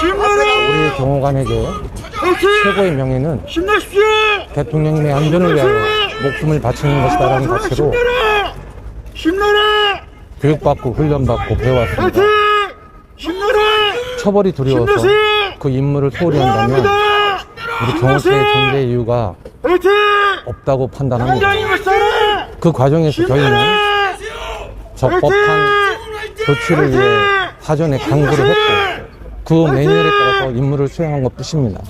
우리 경호관에게 최고의 명예는 대통령님의 안전을 위하여 목숨을 바치는 것이다라는 가치로 교육받고 훈련받고 배워왔습니다. 처벌이 두려워서 그 임무를 소홀히 한다면 우리 경호처의 존재 이유가 없다고 판단합니다. 그 과정에서 저희는 적법한 조치를 위해 사전에 강구를 했고 그 매뉴얼에 따라서 임무를 수행한 것 뜻입니다.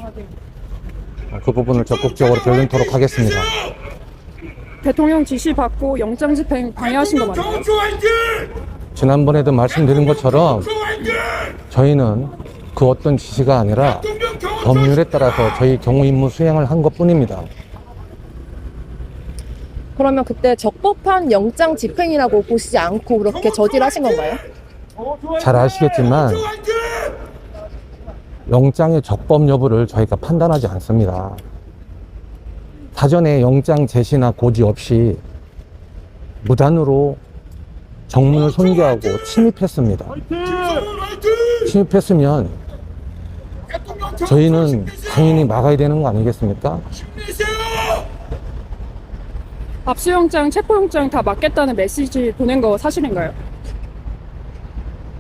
그 부분을 적극적으로 변론토록 하겠습니다. 대통령 지시 받고 영장 집행 방해하신 거 맞나요? 지난번에도 말씀드린 것처럼 저희는 그 어떤 지시가 아니라 법률에 따라서 저희 경호 임무 수행을 한 것 뿐입니다. 그러면 그때 적법한 영장 집행이라고 보시지 않고 그렇게 저질하신 건가요? 잘 아시겠지만 영장의 적법 여부를 저희가 판단하지 않습니다. 사전에 영장 제시나 고지 없이 무단으로 정문을 손괴하고 침입했습니다. 침입했으면 저희는 당연히 막아야 되는 거 아니겠습니까? 압수영장, 체포영장 다 맞겠다는 메시지 보낸 거 사실인가요?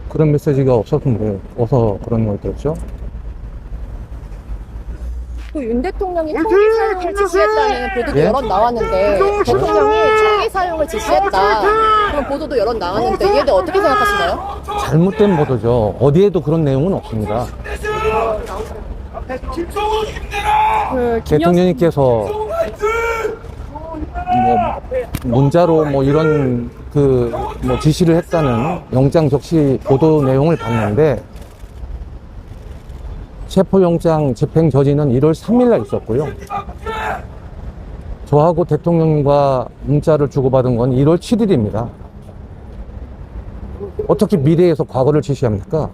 그런 메시지가 없었는데 어서 그런 걸 들었죠? 또 윤 대통령이 총기 사용을 지시했다는 보도도 여러 나왔는데 대통령이 총기 사용을 지시했다 그런 보도도 여러 나왔는데 이에 대해 어떻게 생각하시나요? 잘못된 보도죠. 어디에도 그런 내용은 없습니다. 대통령님께서 문자로 이런 지시를 했다는 영장 적시 보도 내용을 봤는데 체포영장 집행 저지는 1월 3일 날 있었고요. 저하고 대통령과 문자를 주고받은 건 1월 7일입니다. 어떻게 미래에서 과거를 지시합니까?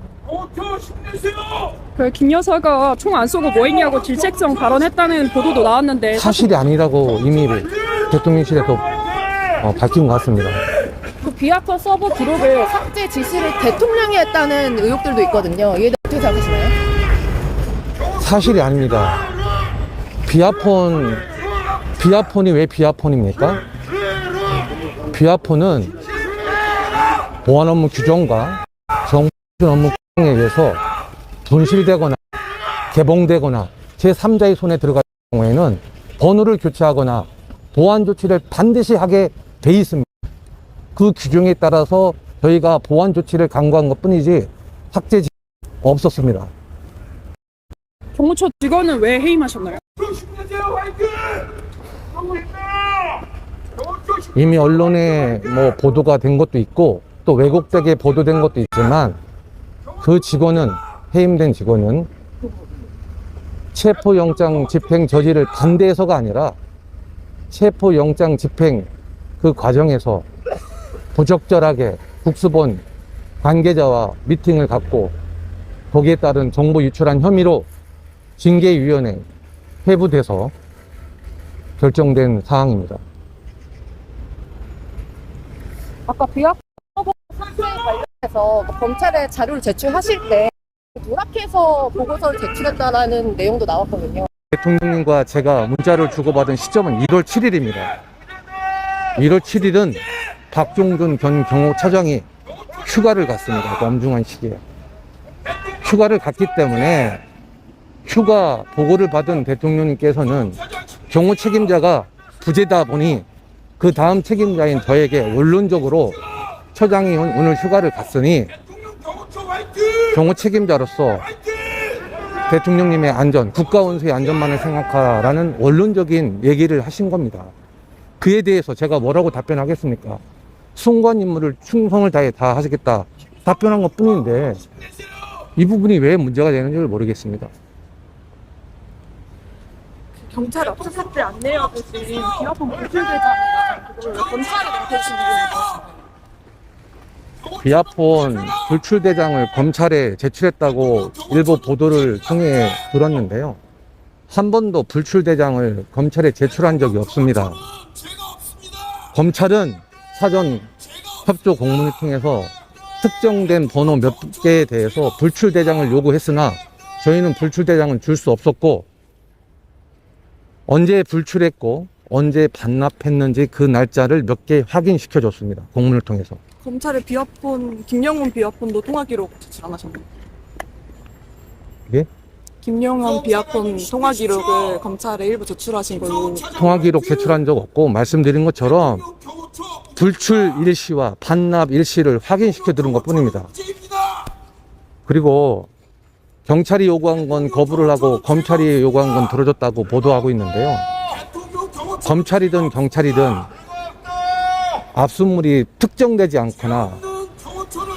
김 여사가 총 안 쏘고 뭐 했냐고 질책성 발언했다는 보도도 나왔는데 사실이 아니라고 이미 대통령실에서 밝힌 것 같습니다. 그 비아폰 서버 기록을 삭제 지시를 대통령이 했다는 의혹들도 있거든요. 이에 대해 어떻게 생각하시나요? 사실이 아닙니다. 비아폰이 왜 비아폰입니까? 비아폰은 보안 업무 규정과 정부 업무 규정에 의해서 분실되거나 개봉되거나 제3자의 손에 들어갈 경우에는 번호를 교체하거나 보안 조치를 반드시 하게 돼 있습니다. 그 규정에 따라서 저희가 보안 조치를 강구한 것 뿐이지 삭제 지시 없었습니다. 경호처 직원은 왜 해임하셨나요? 이미 언론에 보도가 된 것도 있고 또 왜곡되게 보도된 것도 있지만 그 직원은 해임된 직원은 체포영장 집행 저지를 반대해서가 아니라 체포영장 집행 그 과정에서 부적절하게 국수본 관계자와 미팅을 갖고 거기에 따른 정보 유출한 혐의로 징계위원회 회부돼서 결정된 사항입니다. 아까 비아폰 서버 삭제에 관련해서 검찰에 자료를 제출하실 때 누락해서 보고서를 제출했다라는 내용도 나왔거든요. 대통령님과 제가 문자를 주고받은 시점은 1월 7일입니다. 1월 7일은 박종준 전 경호차장이 휴가를 갔습니다. 엄중한 시기에. 휴가를 갔기 때문에 휴가 보고를 받은 대통령님께서는 경호 책임자가 부재다 보니 그 다음 책임자인 저에게 원론적으로 처장이 오늘 휴가를 갔으니 경호 책임자로서 대통령님의 안전, 국가원수의 안전만을 생각하라는 원론적인 얘기를 하신 겁니다. 그에 대해서 제가 뭐라고 답변하겠습니까? 순간 임무를 충성을 다해 다 하시겠다 답변한 것 뿐인데 이 부분이 왜 문제가 되는지를 모르겠습니다. 경찰 압수 삭제 안내하고 지금 비아폰 불출대장이라 그걸 검찰에 남겨주신 부분인 비아폰 불출대장을 검찰에 제출했다고 일부 보도를 통해 들었는데요. 한 번도 불출대장을 검찰에 제출한 적이 없습니다. 검찰은 사전 협조 공문을 통해서 특정된 번호 몇 개에 대해서 불출대장을 요구했으나 저희는 불출대장은 줄 수 없었고, 언제 불출했고 언제 반납했는지 그 날짜를 몇 개 확인시켜 줬습니다. 공문을 통해서. 검찰의 비화폰, 김영훈 비화폰도 통화 기록 제출 안 하셨나요? 예? 김영훈 비화폰 통화 기록을 검찰에 일부 제출하신 걸로. 통화 기록 제출한 적 없고, 말씀드린 것처럼 불출 일시와 반납 일시를 확인시켜 드린 것 뿐입니다. 그리고 경찰이 요구한 건 거부를 하고 검찰이 요구한 건 들어줬다고 보도하고 있는데요. 검찰이든 경찰이든 압수물이 특정되지 않거나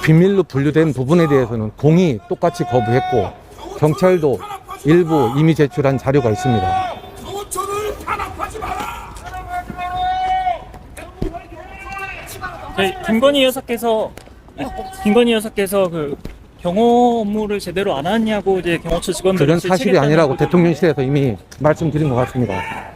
비밀로 분류된 부분에 대해서는 공히 똑같이 거부했고, 경찰도 일부 이미 제출한 자료가 있습니다. 김건희 여사께서 그 경호 업무를 제대로 안 하냐고 이제 경호처 직원들이 그런 사실이 아니라고 대통령실에서 이미 말씀드린 것 같습니다.